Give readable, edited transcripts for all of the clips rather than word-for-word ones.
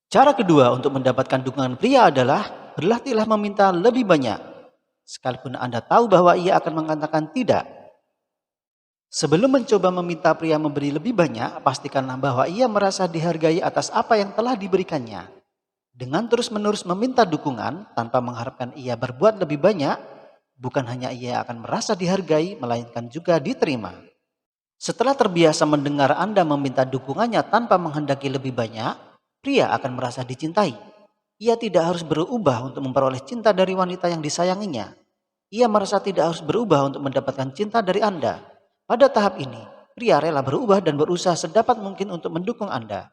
Cara kedua untuk mendapatkan dukungan pria adalah berlatihlah meminta lebih banyak. Sekalipun Anda tahu bahwa ia akan mengatakan tidak. Sebelum mencoba meminta pria memberi lebih banyak, pastikanlah bahwa ia merasa dihargai atas apa yang telah diberikannya. Dengan terus-menerus meminta dukungan tanpa mengharapkan ia berbuat lebih banyak, bukan hanya ia akan merasa dihargai, melainkan juga diterima. Setelah terbiasa mendengar Anda meminta dukungannya tanpa menghendaki lebih banyak, pria akan merasa dicintai. Ia tidak harus berubah untuk memperoleh cinta dari wanita yang disayanginya. Ia merasa tidak harus berubah untuk mendapatkan cinta dari Anda. Pada tahap ini, pria rela berubah dan berusaha sedapat mungkin untuk mendukung Anda.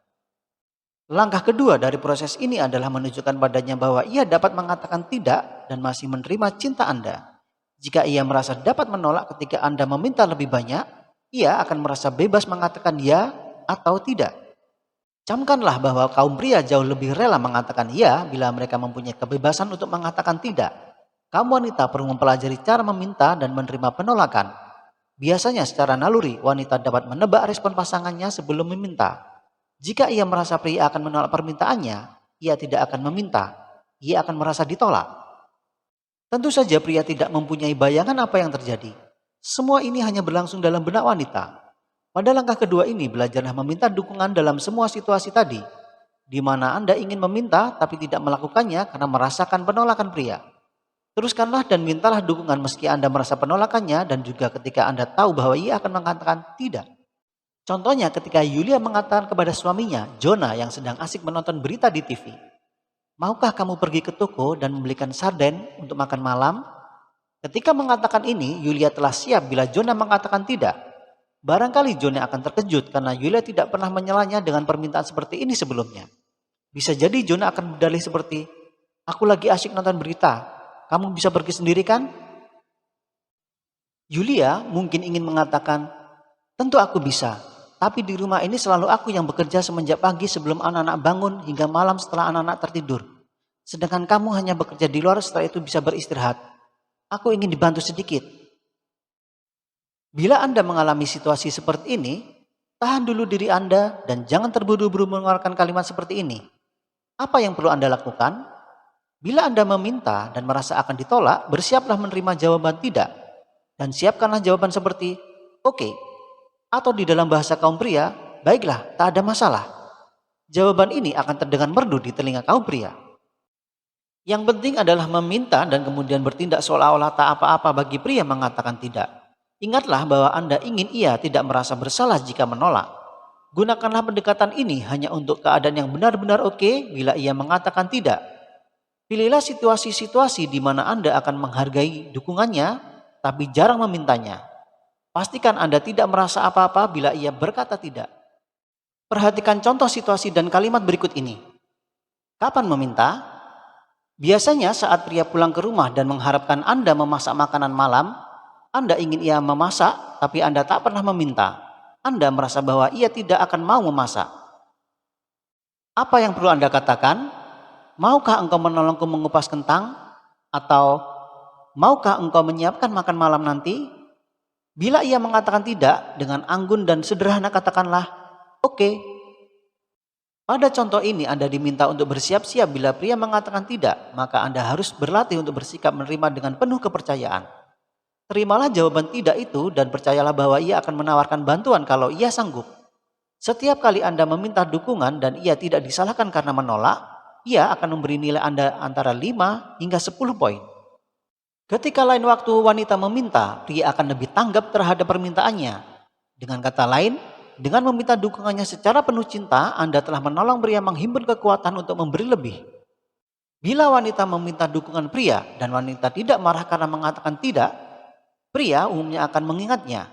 Langkah kedua dari proses ini adalah menunjukkan padanya bahwa ia dapat mengatakan tidak dan masih menerima cinta Anda. Jika ia merasa dapat menolak ketika Anda meminta lebih banyak, ia akan merasa bebas mengatakan ya atau tidak. Camkanlah bahwa kaum pria jauh lebih rela mengatakan ya bila mereka mempunyai kebebasan untuk mengatakan tidak. Kaum wanita perlu mempelajari cara meminta dan menerima penolakan. Biasanya secara naluri, wanita dapat menebak respon pasangannya sebelum meminta. Jika ia merasa pria akan menolak permintaannya, ia tidak akan meminta. Ia akan merasa ditolak. Tentu saja pria tidak mempunyai bayangan apa yang terjadi. Semua ini hanya berlangsung dalam benak wanita. Pada langkah kedua ini, belajarlah meminta dukungan dalam semua situasi tadi, di mana Anda ingin meminta tapi tidak melakukannya karena merasakan penolakan pria. Teruskanlah dan mintalah dukungan meski Anda merasa penolakannya dan juga ketika Anda tahu bahwa ia akan mengatakan tidak. Contohnya ketika Yulia mengatakan kepada suaminya, Jonah yang sedang asik menonton berita di TV. Maukah kamu pergi ke toko dan membelikan sarden untuk makan malam? Ketika mengatakan ini, Yulia telah siap bila Jonah mengatakan tidak. Barangkali Jonah akan terkejut karena Yulia tidak pernah menyalahnya dengan permintaan seperti ini sebelumnya. Bisa jadi Jonah akan berdalih seperti, aku lagi asyik nonton berita, kamu bisa pergi sendiri kan? Yulia mungkin ingin mengatakan, tentu aku bisa, tapi di rumah ini selalu aku yang bekerja semenjak pagi sebelum anak-anak bangun hingga malam setelah anak-anak tertidur. Sedangkan kamu hanya bekerja di luar setelah itu bisa beristirahat. Aku ingin dibantu sedikit. Bila Anda mengalami situasi seperti ini, tahan dulu diri Anda dan jangan terburu-buru mengeluarkan kalimat seperti ini. Apa yang perlu Anda lakukan? Bila Anda meminta dan merasa akan ditolak, bersiaplah menerima jawaban tidak. Dan siapkanlah jawaban seperti, oke. Atau di dalam bahasa kaum pria, baiklah, tak ada masalah. Jawaban ini akan terdengar merdu di telinga kaum pria. Yang penting adalah meminta dan kemudian bertindak seolah-olah tak apa-apa bagi pria mengatakan tidak. Ingatlah bahwa Anda ingin ia tidak merasa bersalah jika menolak. Gunakanlah pendekatan ini hanya untuk keadaan yang benar-benar oke bila ia mengatakan tidak. Pilihlah situasi-situasi di mana Anda akan menghargai dukungannya, tapi jarang memintanya. Pastikan Anda tidak merasa apa-apa bila ia berkata tidak. Perhatikan contoh situasi dan kalimat berikut ini. Kapan meminta? Biasanya saat pria pulang ke rumah dan mengharapkan Anda memasak makanan malam, Anda ingin ia memasak, tapi Anda tak pernah meminta. Anda merasa bahwa ia tidak akan mau memasak. Apa yang perlu Anda katakan? Maukah engkau menolongku mengupas kentang? Atau maukah engkau menyiapkan makan malam nanti? Bila ia mengatakan tidak, dengan anggun dan sederhana katakanlah, oke. Pada contoh ini Anda diminta untuk bersiap-siap bila pria mengatakan tidak, maka Anda harus berlatih untuk bersikap menerima dengan penuh kepercayaan. Terimalah jawaban tidak itu dan percayalah bahwa ia akan menawarkan bantuan kalau ia sanggup. Setiap kali Anda meminta dukungan dan ia tidak disalahkan karena menolak, ia akan memberi nilai Anda antara 5 hingga 10 poin. Ketika lain waktu wanita meminta, pria akan lebih tanggap terhadap permintaannya. Dengan kata lain, dengan meminta dukungannya secara penuh cinta, Anda telah menolong pria menghimpun kekuatan untuk memberi lebih. Bila wanita meminta dukungan pria dan wanita tidak marah karena mengatakan tidak, pria umumnya akan mengingatnya.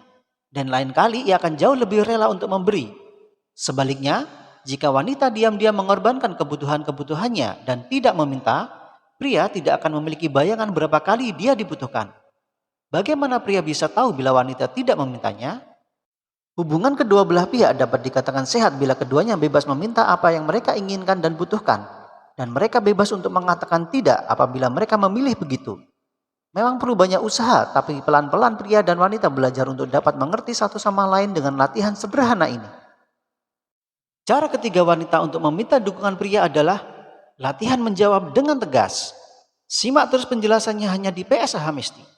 Dan lain kali ia akan jauh lebih rela untuk memberi. Sebaliknya, jika wanita diam-diam mengorbankan kebutuhan-kebutuhannya dan tidak meminta, pria tidak akan memiliki bayangan berapa kali dia dibutuhkan. Bagaimana pria bisa tahu bila wanita tidak memintanya? Hubungan kedua belah pihak dapat dikatakan sehat bila keduanya bebas meminta apa yang mereka inginkan dan butuhkan. Dan mereka bebas untuk mengatakan tidak apabila mereka memilih begitu. Memang perlu banyak usaha, tapi pelan-pelan pria dan wanita belajar untuk dapat mengerti satu sama lain dengan latihan sederhana ini. Cara ketiga wanita untuk meminta dukungan pria adalah latihan menjawab dengan tegas. Simak terus penjelasannya hanya di PSH Hamisti.